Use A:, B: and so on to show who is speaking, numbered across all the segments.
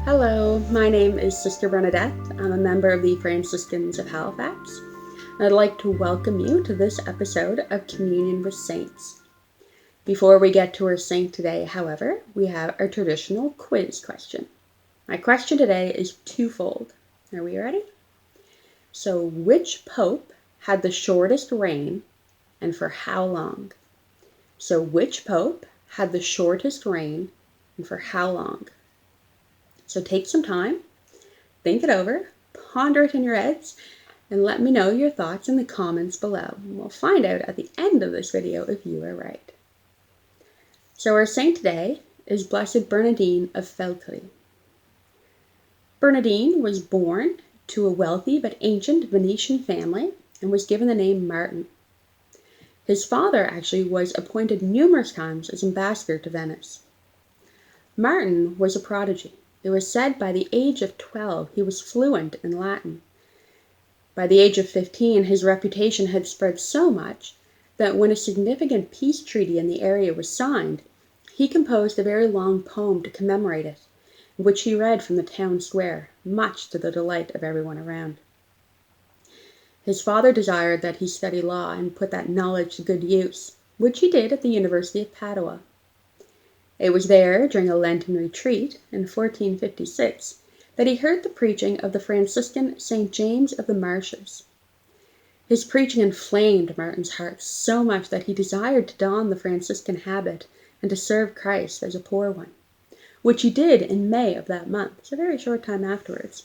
A: Hello, my name is Sr Bernadette. I'm a member of the Franciscans of Halifax. I'd like to welcome you to this episode of Communion with Saints. Before we get to our saint today, however, we have our traditional quiz question. My question today is twofold. Are we ready? So, which pope had the shortest reign and for how long? So, which pope had the shortest reign and for how long? So take some time, think it over, ponder it in your heads, and let me know your thoughts in the comments below. We'll find out at the end of this video if you are right. So our saint today is Blessed Bernadine of Feltre. Bernadine was born to a wealthy but ancient Venetian family and was given the name Martin. His father actually was appointed numerous times as ambassador to Venice. Martin was a prodigy. It was said by the age of 12 he was fluent in Latin. By the age of 15 his reputation had spread so much that when a significant peace treaty in the area was signed, he composed a very long poem to commemorate it, which he read from the town square, much to the delight of everyone around. His father desired that he study law and put that knowledge to good use, which he did at the University of Padua. It was there, during a Lenten retreat in 1456, that he heard the preaching of the Franciscan St. James of the Marshes. His preaching inflamed Martin's heart so much that he desired to don the Franciscan habit and to serve Christ as a poor one, which he did in May of that month, so a very short time afterwards.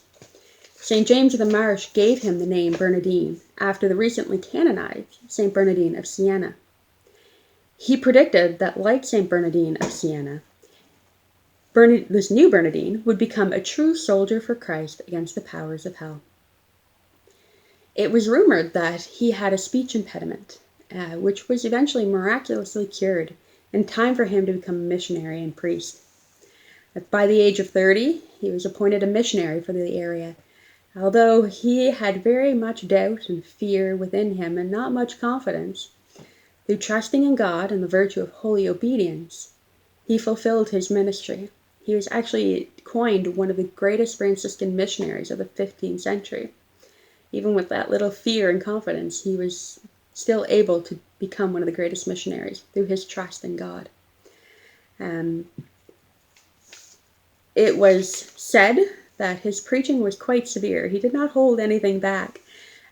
A: St. James of the Marsh gave him the name Bernadine, after the recently canonized St. Bernardin of Siena. He predicted that, like St. Bernardine of Siena, this new Bernadine would become a true soldier for Christ against the powers of hell. It was rumored that he had a speech impediment, which was eventually miraculously cured in time for him to become a missionary and priest. By the age of 30, he was appointed a missionary for the area, although he had very much doubt and fear within him and not much confidence. Through trusting in God and the virtue of holy obedience, he fulfilled his ministry. He was actually coined one of the greatest Franciscan missionaries of the 15th century. Even with that little fear and confidence, he was still able to become one of the greatest missionaries through his trust in God. It was said that his preaching was quite severe. He did not hold anything back,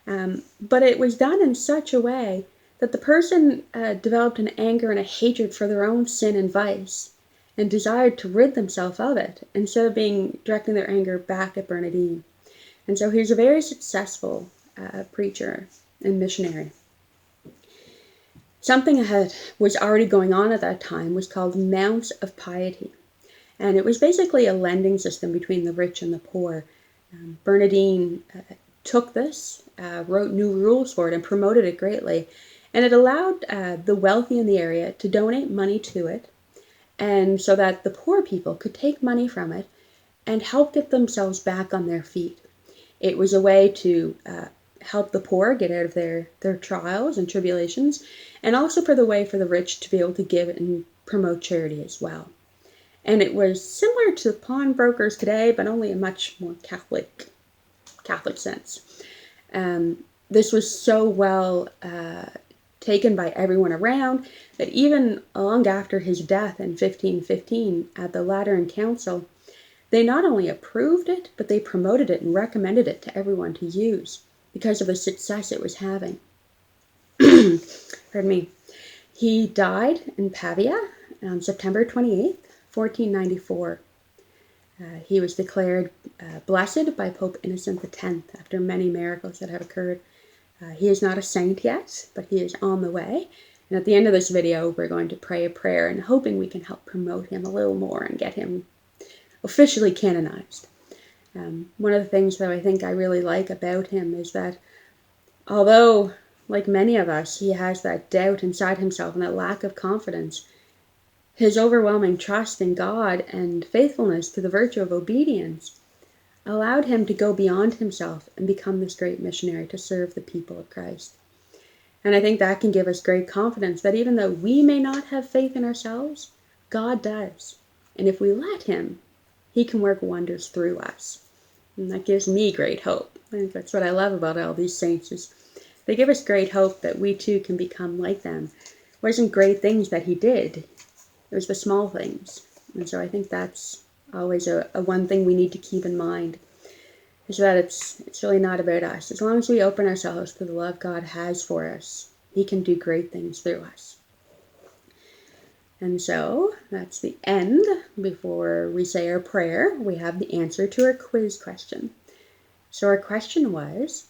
A: but it was done in such a way that the person developed an anger and a hatred for their own sin and vice, and desired to rid themselves of it, instead of directing their anger back at Bernadine. And so he was a very successful preacher and missionary. Something that was already going on at that time was called Mounts of Piety. And it was basically a lending system between the rich and the poor. Bernadine took this, wrote new rules for it, and promoted it greatly. And it allowed the wealthy in the area to donate money to it, and so that the poor people could take money from it and help get themselves back on their feet. It was a way to help the poor get out of their trials and tribulations, and also for the rich to be able to give and promote charity as well. And it was similar to pawnbrokers today, but only a much more Catholic sense. This was so well taken by everyone around that even long after his death in 1515 at the Lateran Council, they not only approved it, but they promoted it and recommended it to everyone to use because of the success it was having. Pardon me. He died in Pavia on September 28th, 1494. He was declared blessed by Pope Innocent X after many miracles that have occurred. He is not a saint yet, but he is on the way. And at the end of this video, we're going to pray a prayer and hoping we can help promote him a little more and get him officially canonized. One of the things that I think I really like about him is that although, like many of us, he has that doubt inside himself and that lack of confidence, his overwhelming trust in God and faithfulness to the virtue of obedience allowed him to go beyond himself and become this great missionary to serve the people of Christ. And I think that can give us great confidence that even though we may not have faith in ourselves, God does. And if we let him, He can work wonders through us. And that gives me great hope. I think that's what I love about all these saints is they give us great hope that we too can become like them. It wasn't great things that he did. It was the small things. And so I think that's always a one thing we need to keep in mind, is that it's really not about us. As long as we open ourselves to the love God has for us, he can do great things through us. And so that's the end. Before we say our prayer, we have the answer to our quiz question. So our question was,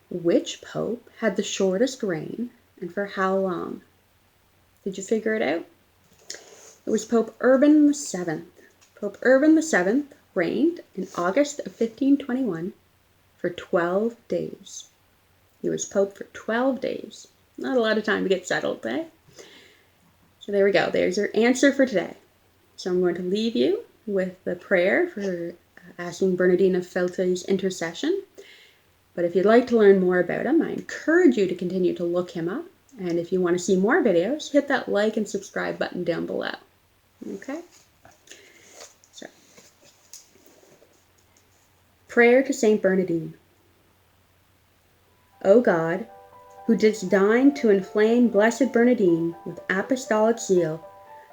A: which pope had the shortest reign and for how long? Did you figure it out? It was Pope Urban VII. Pope Urban VII reigned in August of 1521 for 12 days. He was Pope for 12 days. Not a lot of time to get settled, eh? So there we go. There's your answer for today. So I'm going to leave you with the prayer for asking Bernadine of Feltre's intercession. But if you'd like to learn more about him, I encourage you to continue to look him up. And if you want to see more videos, hit that like and subscribe button down below. Okay? So, prayer to St Bernardine. O God, who didst deign to inflame Blessed Bernardine with apostolic zeal,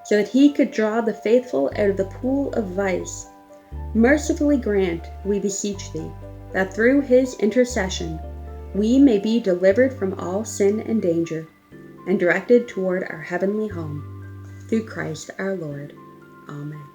A: so that he could draw the faithful out of the pool of vice, mercifully grant, we beseech thee, that through his intercession we may be delivered from all sin and danger, and directed toward our heavenly home. Through Christ our Lord. Amen.